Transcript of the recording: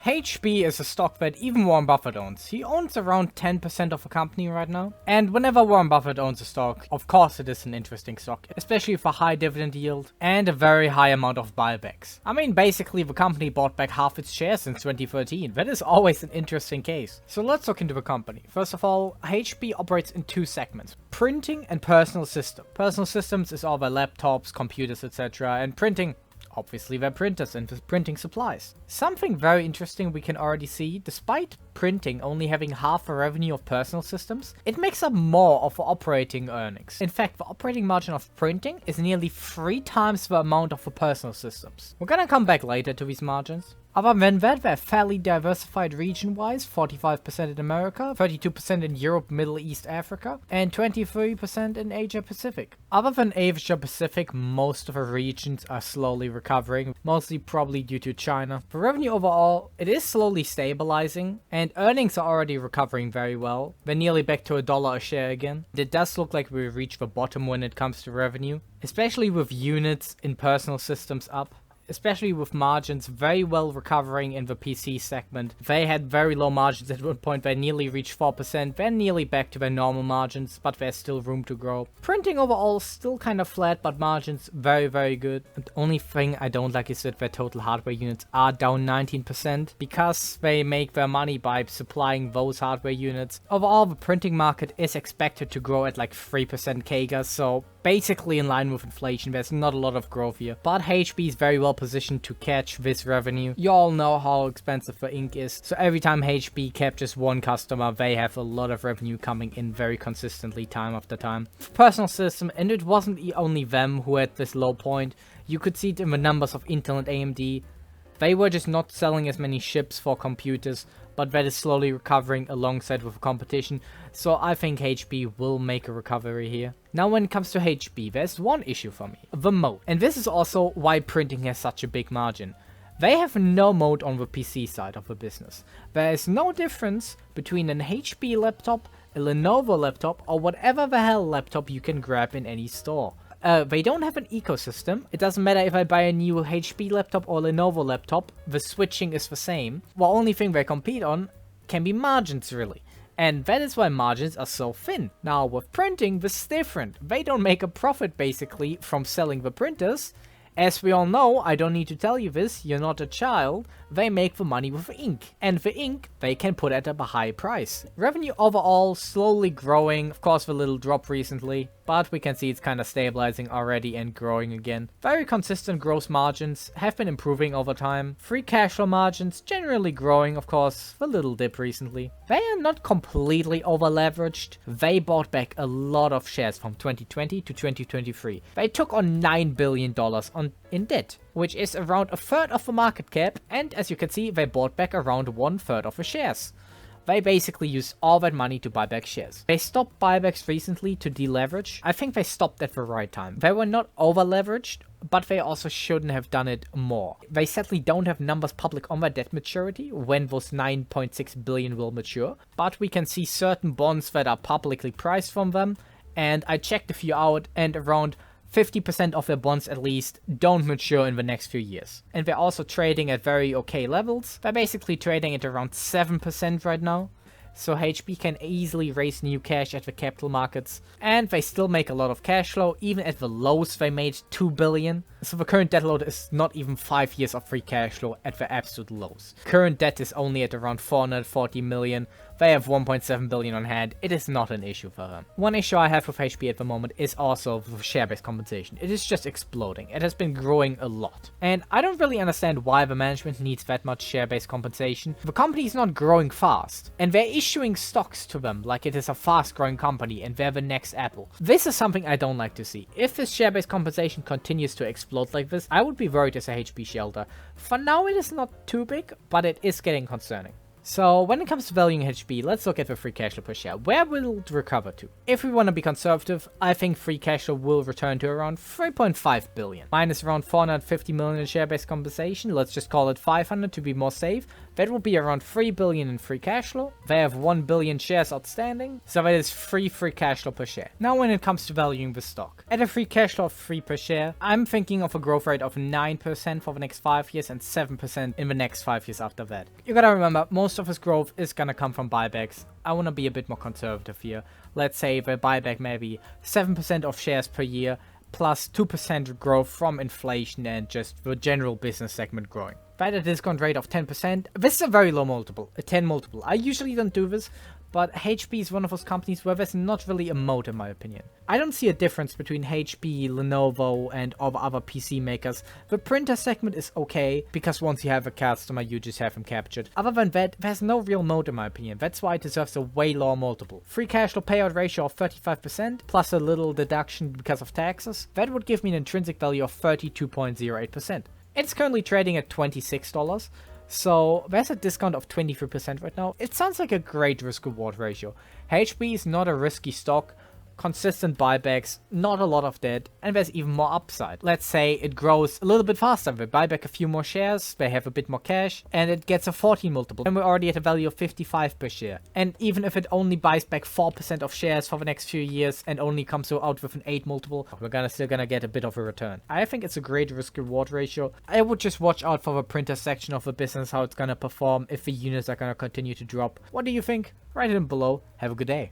HP is a stock that even Warren Buffett owns. He owns around 10% of a company right now. And whenever Warren Buffett owns a stock, of course it is an interesting stock, especially for high dividend yield and a very high amount of buybacks. I mean, basically the company bought back half its shares since 2013. That is always an interesting case. So let's look into the company. First of all, HP operates in two segments: printing and personal system. Personal systems is all their laptops, computers, etc. And printing, obviously their printers and the printing supplies. Something very interesting we can already see: despite printing only having half the revenue of personal systems, it makes up more of the operating earnings. In fact, the operating margin of printing is nearly 3 times the amount of the personal systems. We're gonna come back later to these margins. Other than that, they're fairly diversified region-wise: 45% in America, 32% in Europe, Middle East, Africa, and 23% in Asia Pacific. Other than Asia Pacific, most of the regions are slowly recovering, mostly probably due to China. The revenue overall, it is slowly stabilizing, and earnings are already recovering very well. They're nearly back to $1 a share again. It does look like we reached the bottom when it comes to revenue, especially with units in personal systems up. Especially with margins very well recovering in the PC segment. They had very low margins at one point. They nearly reached 4%. They're nearly back to their normal margins, but there's still room to grow. Printing overall still kind of flat, but margins very good. The only thing I don't like is that their total hardware units are down 19% because they make their money by supplying those hardware units. Overall, the printing market is expected to grow at like 3% CAGR, so basically in line with inflation. There's not a lot of growth here, but HP is very well positioned to catch this revenue. You all know how expensive the ink is, so every time HP captures one customer, they have a lot of revenue coming in very consistently time after time. Personal system, and it wasn't only them who had this low point. You could see it in the numbers of Intel and AMD. They were just not selling as many chips for computers, but that is slowly recovering alongside with competition, so I think HP will make a recovery here. Now when it comes to HP, there's one issue for me: the moat. And this is also why printing has such a big margin. They have no moat on the PC side of the business. There is no difference between an HP laptop, a Lenovo laptop, or whatever the hell laptop you can grab in any store. They don't have an ecosystem. It doesn't matter if I buy a new HP laptop or Lenovo laptop, the switching is the same. The only thing they compete on can be margins, really. And that is why margins are so thin. Now with printing, this is different. They don't make a profit basically from selling the printers. As we all know, I don't need to tell you this, you're not a child, they make the money with ink. And the ink they can put at a high price. Revenue overall slowly growing, of course the little drop recently, but we can see it's kind of stabilizing already and growing again. Very consistent gross margins, have been improving over time. Free cash flow margins generally growing, of course the little dip recently. They are not completely over leveraged. They bought back a lot of shares from 2020 to 2023. They took on $9 billion in debt, which is around a third of the market cap, and as you can see, they bought back around 1/3 of the shares. They basically used all that money to buy back shares. They stopped buybacks recently to deleverage. I think they stopped at the right time. They were not over leveraged, but they also shouldn't have done it more. They sadly don't have numbers public on their debt maturity, when those 9.6 billion will mature, but we can see certain bonds that are publicly priced from them, and I checked a few out, and around 50% of their bonds at least don't mature in the next few years. And they're also trading at very okay levels. They're basically trading at around 7% right now. So HP can easily raise new cash at the capital markets, and they still make a lot of cash flow. Even at the lows they made 2 billion. So the current debt load is not even 5 years of free cash flow at the absolute lows. Current debt is only at around 440 million. They have 1.7 billion on hand. It is not an issue for them. One issue I have with HP at the moment is also share-based compensation. It is just exploding. It has been growing a lot. And I don't really understand why the management needs that much share-based compensation. The company is not growing fast, and they're issuing stocks to them like it is a fast-growing company and they're the next Apple. This is something I don't like to see. If this share-based compensation continues to explode like this, I would be worried as a HP shareholder. For now, it is not too big, but it is getting concerning. So when it comes to valuing HP, let's look at the free cash flow per share. Where will it recover to? If we want to be conservative, I think free cash flow will return to around 3.5 billion. Minus around 450 million in share-based compensation. Let's just call it 500 to be more safe. that will be around 3 billion in free cash flow. They have 1 billion shares outstanding, so that is 3 free cash flow per share. Now when it comes to valuing the stock, at a free cash flow of 3 per share, I'm thinking of a growth rate of 9% for the next 5 years and 7% in the next 5 years after that. You gotta remember, most of this growth is gonna come from buybacks. I wanna be a bit more conservative here. Let's say the buyback maybe 7% of shares per year, plus 2% growth from inflation and just the general business segment growing. At a discount rate of 10%, this is a very low multiple, a 10 multiple. I usually don't do this, but HP is one of those companies where there's not really a moat in my opinion. I don't see a difference between HP, Lenovo, and all the other PC makers. The printer segment is okay, because once you have a customer, you just have him captured. Other than that, there's no real moat in my opinion. That's why it deserves a way lower multiple. Free cash flow payout ratio of 35%, plus a little deduction because of taxes. That would give me an intrinsic value of 32.08%. It's currently trading at $26. So there's a discount of 23% right now. It sounds like a great risk-reward ratio. HP is not a risky stock, consistent buybacks, not a lot of debt, and there's even more upside. Let's say it grows a little bit faster. They buy back a few more shares, they have a bit more cash, and it gets a 14 multiple. And we're already at a value of 55 per share. And even if it only buys back 4% of shares for the next few years and only comes out with an 8 multiple, we're still gonna get a bit of a return. I think it's a great risk-reward ratio. I would just watch out for the printer section of the business, how it's gonna perform, if the units are gonna continue to drop. What do you think? Write it in below. Have a good day.